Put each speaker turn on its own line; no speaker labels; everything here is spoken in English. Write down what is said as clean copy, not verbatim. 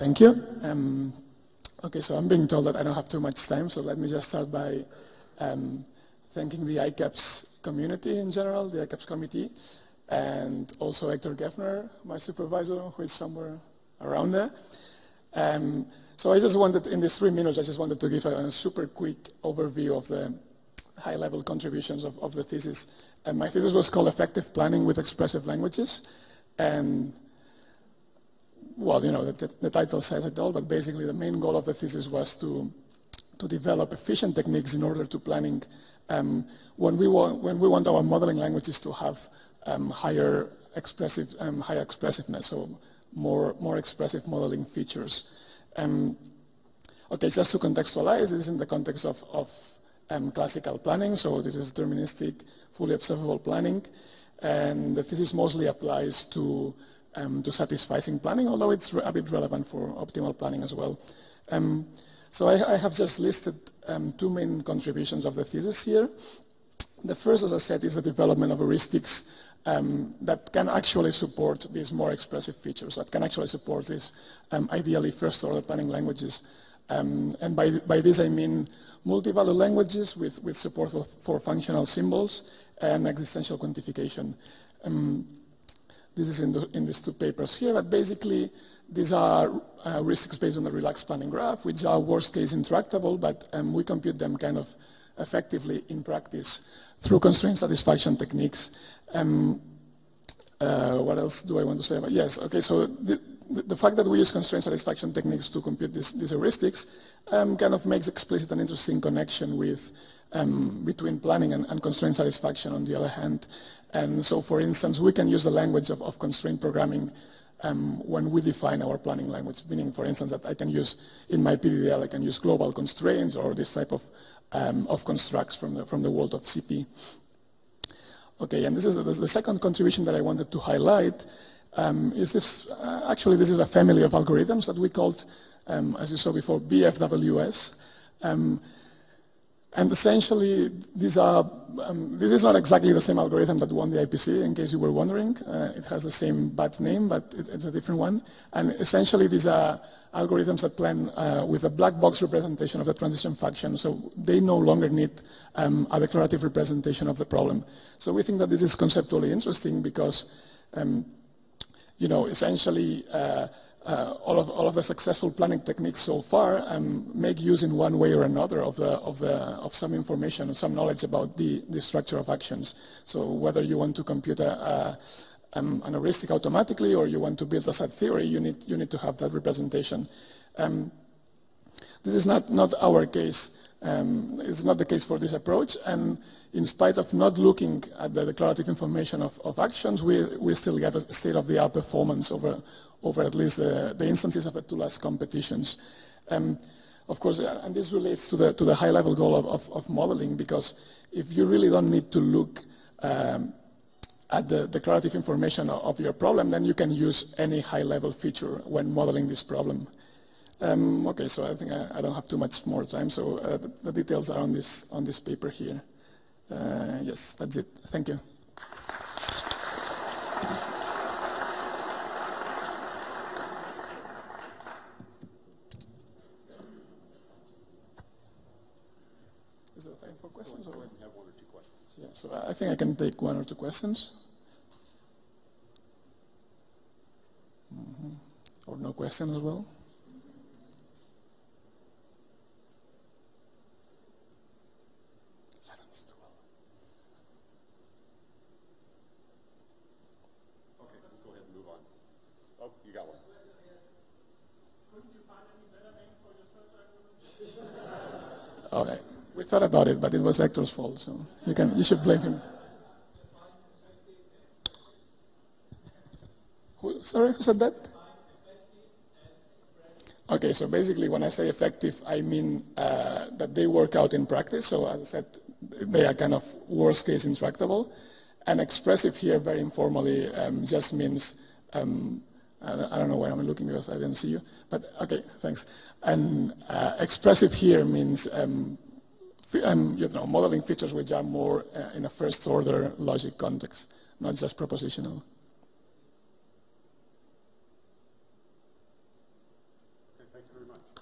Thank you. Okay, so I'm being told that I don't have too much time, so let me just start by thanking the ICAPS community in general, the ICAPS committee, and also Hector Geffner, my supervisor, who is somewhere around there. So I just wanted, in these 3 minutes, I just wanted to give a super quick overview of the high-level contributions of the thesis. And my thesis was called Effective Planning with Expressive Languages. And, well, you know, the title says it all, but basically the main goal of the thesis was to develop efficient techniques in order to planning when we want our modeling languages to have higher expressiveness, so more expressive modeling features. Okay, just to contextualize, this is in the context of classical planning, so this is deterministic, fully observable planning, and the thesis mostly applies to satisficing planning, although it's a bit relevant for optimal planning as well. So I have just listed 2 main contributions of the thesis here. The first, as I said, is the development of heuristics that can actually support these more expressive features, that can actually support these ideally first-order planning languages. And by this I mean multi-value languages with support for functional symbols and existential quantification. This is in these 2 papers here, but basically these are heuristics based on the relaxed planning graph, which are worst case intractable, but we compute them kind of effectively in practice through constraint satisfaction techniques. What else do I want to say about? Yes, okay, so the fact that we use constraint satisfaction techniques to compute these heuristics kind of makes explicit an interesting connection with between planning and constraint satisfaction on the other hand. And so, for instance, we can use the language of constraint programming when we define our planning language, meaning, for instance, that I can use, in my PDDL, I can use global constraints or this type of constructs from the world of CP. Okay, and this is the second contribution that I wanted to highlight. Is this, actually, this is a family of algorithms that we called, as you saw before, BFWS. And essentially, these are, this is not exactly the same algorithm that won the IPC, in case you were wondering. It has the same bad name, but it's a different one. And essentially, these are algorithms that plan with a black box representation of the transition function, so they no longer need a declarative representation of the problem. So we think that this is conceptually interesting because, you know, essentially, all of the successful planning techniques so far make use in one way or another of some information or some knowledge about the structure of actions. So whether you want to compute an heuristic automatically or you want to build a set theory, you need to have that representation. This is not our case. It's not the case for this approach, and in spite of not looking at the declarative information of actions, we still get a state-of-the-art performance over at least the instances of the 2 last competitions. Of course, and this relates to the high-level goal of modeling, because if you really don't need to look at the declarative information of your problem, then you can use any high-level feature when modeling this problem. Okay, so I think I don't have too much more time, so the details are on this paper here. Yes, that's it. Thank you. Is there time for questions? Go ahead and have 1 or 2 questions. Yeah, so I think I can take 1 or 2 questions. Or no question as well. Okay, we thought about it, but it was Hector's fault, so you should blame him. Sorry, who said that? Okay, so basically when I say effective, I mean that they work out in practice. So as I said, they are kind of worst case intractable. And expressive here, very informally, just means, I don't know where I'm looking because I didn't see you, but okay, thanks. And expressive here means you know, modeling features which are more in a first order logic context, not just propositional.
very much.